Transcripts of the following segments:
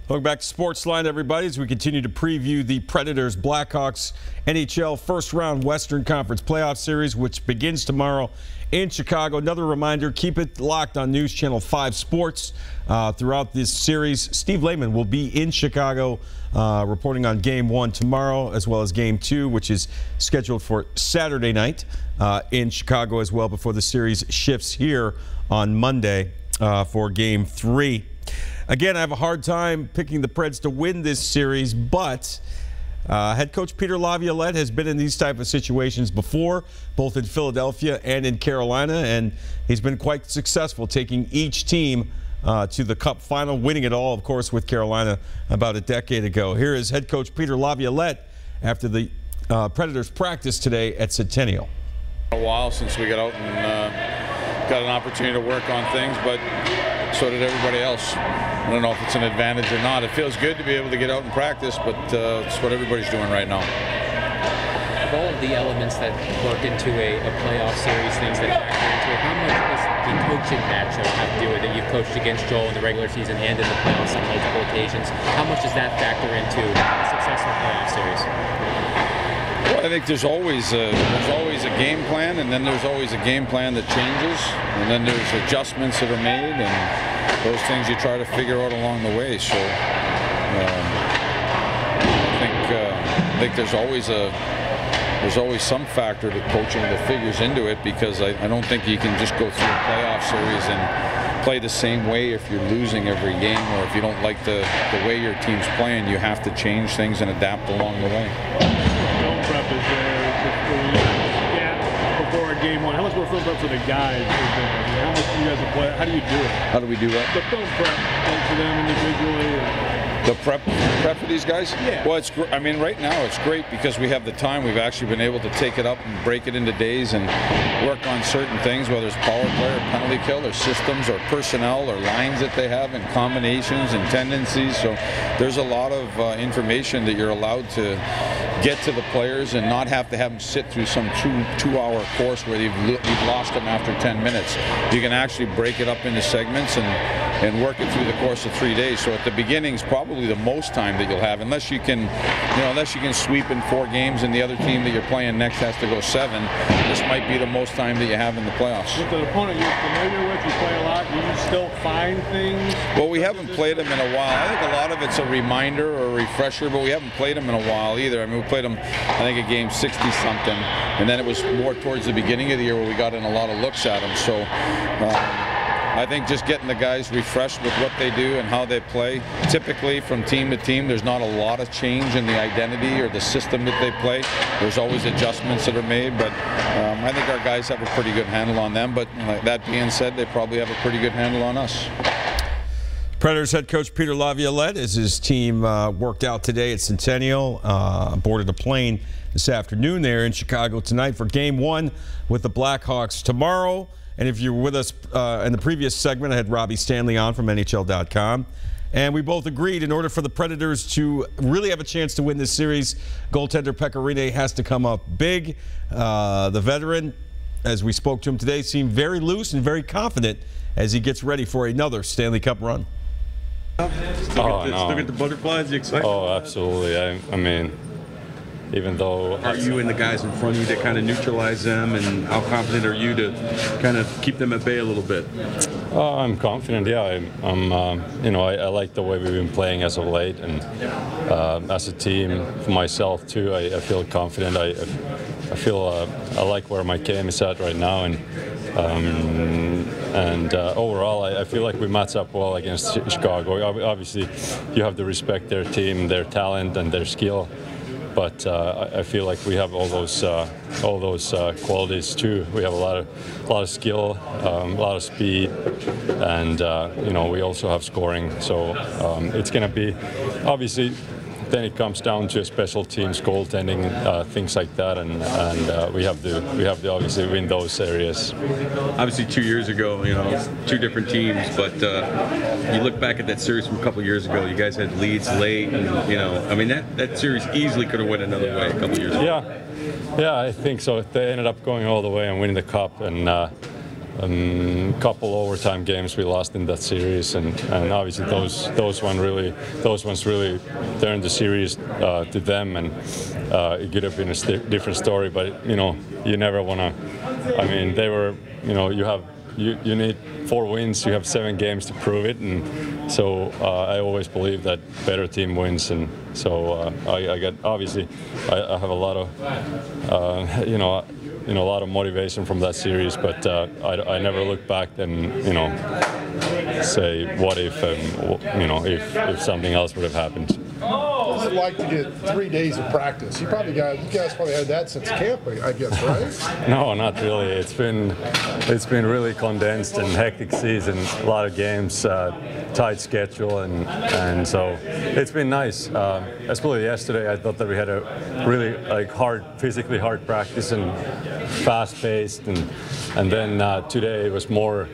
Welcome back to SportsLine, everybody, as we continue to preview the Predators Blackhawks NHL first-round Western Conference Playoff Series, which begins tomorrow in Chicago. Another reminder, keep it locked on News Channel 5 Sports throughout this series. Steve Lehman will be in Chicago reporting on Game 1 tomorrow, as well as Game 2, which is scheduled for Saturday night in Chicago as well, before the series shifts here on Monday for Game 3. Again, I have a hard time picking the Preds to win this series, but head coach Peter Laviolette has been in these type of situations before, both in Philadelphia and in Carolina, and he's been quite successful taking each team to the Cup final, winning it all, of course, with Carolina about a decade ago. Here is head coach Peter Laviolette after the Predators practice today at Centennial. A while since we got out and got an opportunity to work on things, but so did everybody else. I don't know if it's an advantage or not. It feels good to be able to get out and practice, but it's what everybody's doing right now. Of all of the elements that work into a playoff series, things that factor into it, how much does the coaching matchup have to do with it? You've coached against Joel in the regular season and in the playoffs on multiple occasions. How much does that factor into a successful playoff series? Well, I think there's always a game plan, and then there's always a game plan that changes, and then there's adjustments that are made, and those things you try to figure out along the way. So I think there's always some factor to coaching that figures into it, because I don't think you can just go through a playoff series and play the same way if you're losing every game, or if you don't like the way your team's playing. You have to change things and adapt along the way. Prep is there before Game 1. How much more film prep for the guys is there? I mean, how much do you guys play? How do you do it? How do we do what? The film prep for them individually. The prep for these guys? Yeah. Well, I mean, right now it's great because we have the time. We've actually been able to take it up and break it into days and work on certain things, whether it's power play or penalty kill or systems or personnel or lines that they have and combinations and tendencies. So there's a lot of information that you're allowed to get to the players and not have to have them sit through some two-hour course where you've lost them after 10 minutes. You can actually break it up into segments and work it through the course of 3 days. So at the beginning is probably the most time that you'll have, unless you can sweep in 4 games and the other team that you're playing next has to go 7. This might be the most time that you have in the playoffs. With the opponent you're familiar with, you play a lot, do you still find things? Well, we haven't played them in a while. I think a lot of it's a reminder or a refresher, but we haven't played them in a while either. I mean, we played them, I think, at game 60-something, and then it was more towards the beginning of the year where we got in a lot of looks at them. So I think just getting the guys refreshed with what they do and how they play. Typically, from team to team, there's not a lot of change in the identity or the system that they play. There's always adjustments that are made, but I think our guys have a pretty good handle on them. But that being said, they probably have a pretty good handle on us. Predators head coach Peter Laviolette, as his team worked out today at Centennial, boarded a plane this afternoon there in Chicago tonight for Game 1 with the Blackhawks tomorrow. And if you were with us in the previous segment, I had Robby Stanley on from NHL.com. And we both agreed in order for the Predators to really have a chance to win this series, goaltender Pekka Rinne has to come up big. The veteran, as we spoke to him today, seemed very loose and very confident as he gets ready for another Stanley Cup run. Still get the butterflies, you excited? Oh, absolutely. I mean, even though... Are you and the guys in front of you to kind of neutralize them, and how confident are you to kind of keep them at bay a little bit? I'm confident, yeah. You know, I like the way we've been playing as of late, and as a team, for myself too, I feel confident. I feel I like where my game is at right now, and overall, I feel like we match up well against Chicago. Obviously, you have to respect their team, their talent, and their skill. But I feel like we have all those qualities too. We have a lot of skill, a lot of speed, and you know, we also have scoring. So it's going to be, obviously, then it comes down to special teams, goaltending, things like that, and we have to obviously win those areas. Obviously, 2 years ago, you know, 2 different teams, but you look back at that series from a couple years ago. You guys had leads late, and you know, I mean that series easily could have went another way a couple years ago. Yeah, I think so. They ended up going all the way and winning the cup, and couple overtime games we lost in that series, and obviously those ones really turned the series to them, and it could have been a different story. But you never want to. I mean, they were. You need 4 wins. You have 7 games to prove it, and so I always believe that better team wins, and so I have a lot of a lot of motivation from that series, but I never look back and say what if if something else would have happened. What's it like to get 3 days of practice? You guys probably had that since camp, I guess, right? No, not really. It's been really condensed and hectic season. A lot of games, tight schedule, and so it's been nice. Especially yesterday, I thought that we had a really physically hard practice and fast-paced, and then today it was more,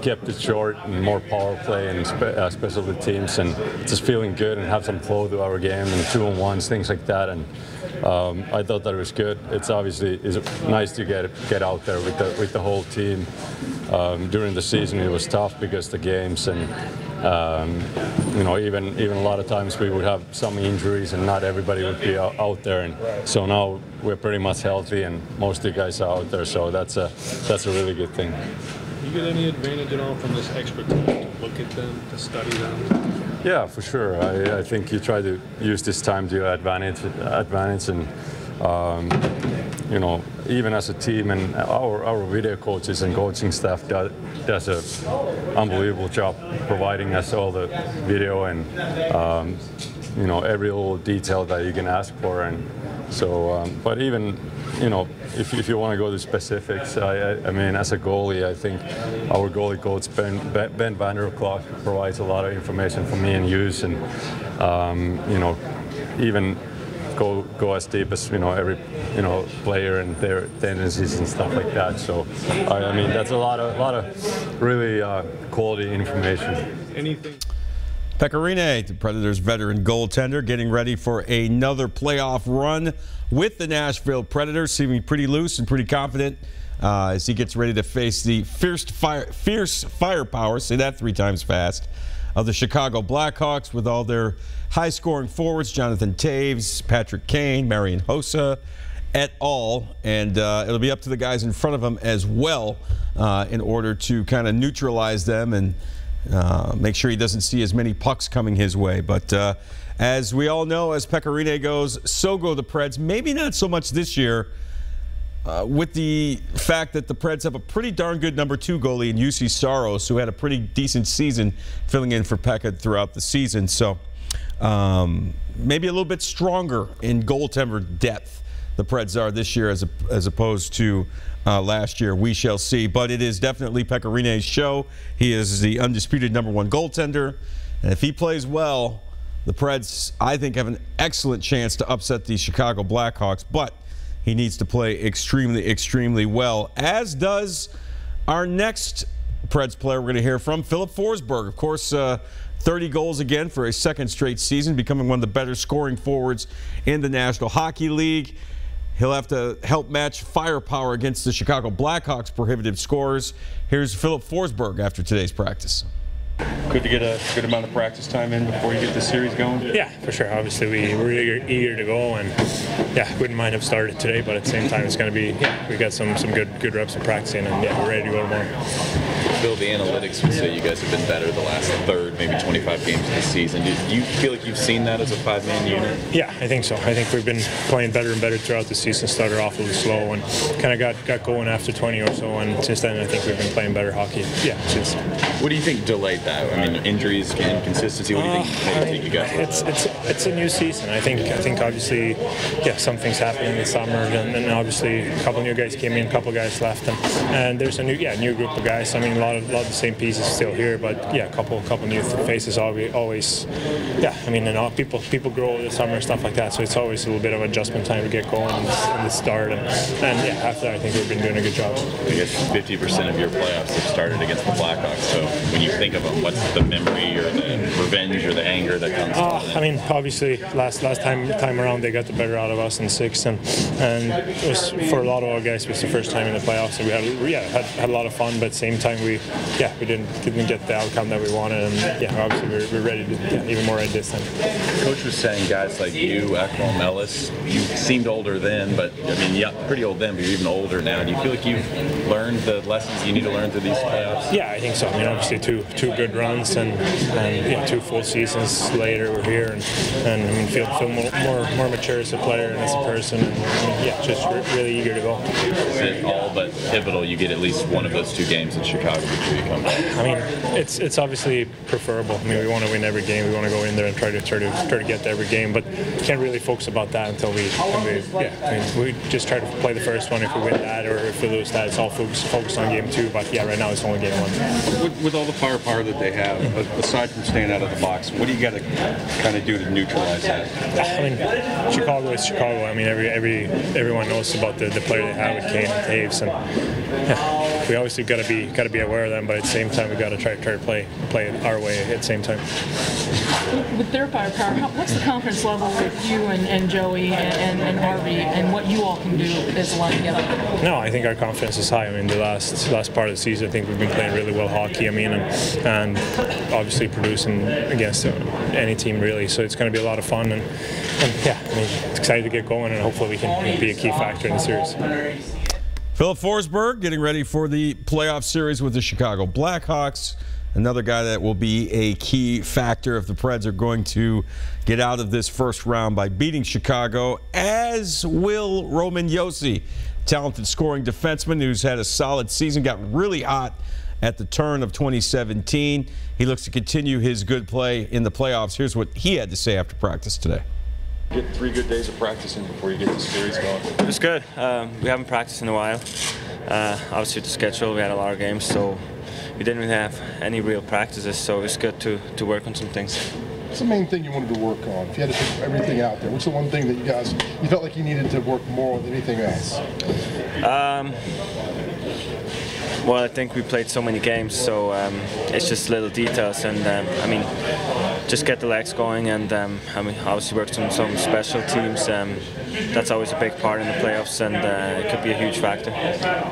kept it short and more power play and specialty teams, and just feeling good and have some flow to our game and 2-on-1s, things like that. And I thought that it was good. It's obviously nice to get out there with the whole team. During the season it was tough because the games and even a lot of times we would have some injuries and not everybody would be out there, and so now we're pretty much healthy and most of the guys are out there, so that's a really good thing. You get any advantage at all from this extra time to look at them, to study them? Yeah, for sure. I think you try to use this time to your advantage, and even as a team, and our video coaches and coaching staff does an unbelievable job providing us all the video and every little detail that you can ask for, and so but even if you want to go to specifics, I mean, as a goalie, I think our goalie coach Ben Vanderklok provides a lot of information for me and use, and even go as deep as every player and their tendencies and stuff like that. So I mean, that's a lot of really quality information. Anything. Pekka Rinne, the Predators veteran goaltender, getting ready for another playoff run with the Nashville Predators, seeming pretty loose and pretty confident as he gets ready to face the fierce firepower, say that 3 times fast, of the Chicago Blackhawks with all their high-scoring forwards, Jonathan Toews, Patrick Kane, Marian Hossa, et al. And it'll be up to the guys in front of them as well in order to kind of neutralize them and make sure he doesn't see as many pucks coming his way. But as we all know, as Pekka Rinne goes, so go the Preds. Maybe not so much this year with the fact that the Preds have a pretty darn good number 2 goalie in Josi Saros, who had a pretty decent season filling in for Pekka throughout the season. So maybe a little bit stronger in goaltender depth the Preds are this year as opposed to last year. We shall see. But it is definitely Pekka Rinne's show. He is the undisputed number 1 goaltender. And if he plays well, the Preds, I think, have an excellent chance to upset the Chicago Blackhawks. But he needs to play extremely, extremely well, as does our next Preds player we're going to hear from, Filip Forsberg. Of course, 30 goals again for a 2nd straight season, becoming one of the better scoring forwards in the National Hockey League. He'll have to help match firepower against the Chicago Blackhawks' prohibitive scores. Here's Filip Forsberg after today's practice. Good to get a good amount of practice time in before you get the series going? Yeah, for sure. Obviously, we're eager to go, and yeah, wouldn't mind have started today, but at the same time, it's going to be, we got some good reps of practicing, and yeah, we're ready to go tomorrow. Bill, the analytics would say you guys have been better the last third, maybe 25 games of the season. Do you feel like you've seen that as a 5-man unit? Yeah, I think so. I think we've been playing better and better throughout the season. Started off a little slow and kind of got going after 20 or so, and since then I think we've been playing better hockey. Yeah. What do you think delayed that? I mean, injuries, inconsistency. What do you think made you guys? It's a new season. I think obviously, yeah, some things happened in the summer, and obviously a couple new guys came in, a couple guys left, and there's a new group of guys. I mean, a lot lot of the same pieces still here, but yeah, a couple new faces always. Yeah, I mean, and people grow over the summer and stuff like that, so it's always a little bit of adjustment time to get going in the start, and yeah, after that I think we've been doing a good job. I guess 50% of your playoffs have started against the Blackhawks. So when you think of them, what's the memory or the revenge or the anger that comes? I mean, obviously last time around they got the better out of us in 6, and it was, for a lot of our guys, it was the first time in the playoffs, and we had a lot of fun, but at the same time we didn't get the outcome that we wanted, and yeah, obviously we're ready to even more ready this time. Coach was saying guys like you, Ekholm, Ellis, you seemed older then, but I mean, yeah, pretty old then, but you're even older now. Do you feel like you've learned the lessons you need to learn through these playoffs? Yeah, I think so. I mean, obviously two good runs and yeah, 2 full seasons later we're here, and I mean, feel more mature as a player and as a person, and yeah, just really eager to go. Is it all but pivotal you get at least one of those 2 games in Chicago before you come back? I mean, it's obviously preferable. I mean, we want to win every game. We want to go in there and try to get to every game, but can't really focus about that until we just try to play the first one. If we win that or if we lose that, it's all focused on game 2. But yeah, right now it's only game 1. With all the firepower that they have, aside from staying out of the box, what do you got to kind of do to neutralize that? I mean, Chicago is Chicago. I mean, everyone knows about the player they have with Kane and Taves, and yeah, we obviously got to be aware of them. But at the same time, we got to try to play it our way at the same time. With their firepower, what's the confidence level with you and Joey and Robby and what you all can do as a line together? No, I think our confidence is high. I mean, the last part of the season, I think we've been playing really well hockey. I mean, and obviously producing against any team really. So it's going to be a lot of fun, and yeah, I mean, excited to get going, and hopefully we can be a key factor in the series. Philip Forsberg getting ready for the playoff series with the Chicago Blackhawks. Another guy that will be a key factor if the Preds are going to get out of this first round by beating Chicago, as will Roman Josi, talented scoring defenseman who's had a solid season, got really hot at the turn of 2017. He looks to continue his good play in the playoffs. Here's what he had to say after practice today. Get 3 good days of practicing before you get the series going. It was good. We haven't practiced in a while. Obviously with the schedule, we had a lot of games, so we didn't really have any real practices, so it's good to work on some things. What's the main thing you wanted to work on? If you had to take everything out there, what's the one thing that you felt like you needed to work more than anything else? Well, I think we played so many games, so it's just little details, and I mean, just get the legs going, and I mean, obviously worked on some special teams. That's always a big part in the playoffs, and it could be a huge factor.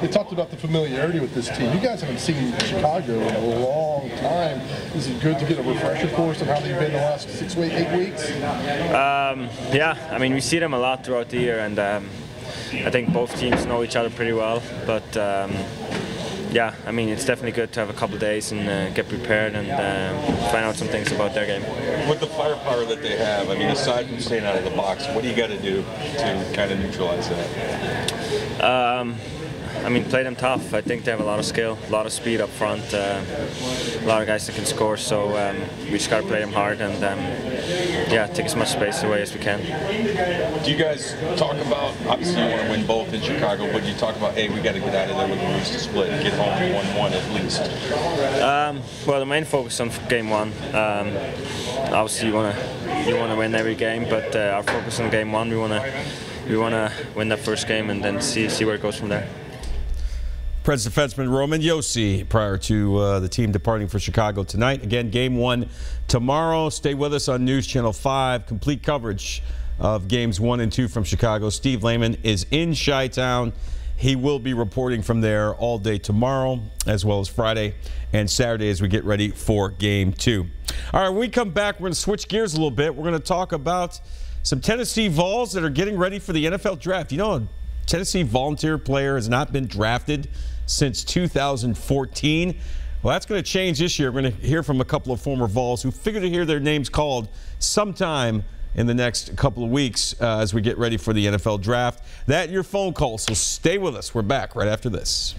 They talked about the familiarity with this team. You guys haven't seen Chicago in a long time. Is it good to get a refresher course of how they've been the last 8 weeks? Yeah, I mean, we see them a lot throughout the year, and I think both teams know each other pretty well, but yeah, I mean, it's definitely good to have a couple of days and get prepared and find out some things about their game. With the firepower that they have, I mean, aside from staying out of the box, what do you got to do to kind of neutralize that? I mean, play them tough. I think they have a lot of skill, a lot of speed up front, a lot of guys that can score, so we just got to play them hard and yeah, take as much space away as we can. Do you guys talk about, obviously you want to win both in Chicago, but you talk about, hey, we got to get out of there with a least split and get home 1-1 at least? Well, the main focus on game 1. Obviously you want to win every game, but our focus on game 1, we want to win that first game and then see where it goes from there. Preds defenseman Roman Josi prior to the team departing for Chicago tonight. Again, game 1 tomorrow. Stay with us on News Channel 5. Complete coverage of games 1 and 2 from Chicago. Steve Lehman is in Chi-Town. He will be reporting from there all day tomorrow, as well as Friday and Saturday as we get ready for game 2. All right, when we come back, we're going to switch gears a little bit. We're going to talk about some Tennessee Vols that are getting ready for the NFL draft. You know, a Tennessee Volunteer player has not been drafted since 2014. Well, that's going to change this year. We're going to hear from a couple of former Vols who figure to hear their names called sometime in the next couple of weeks as we get ready for the NFL draft. That and your phone call, so stay with us. We're back right after this.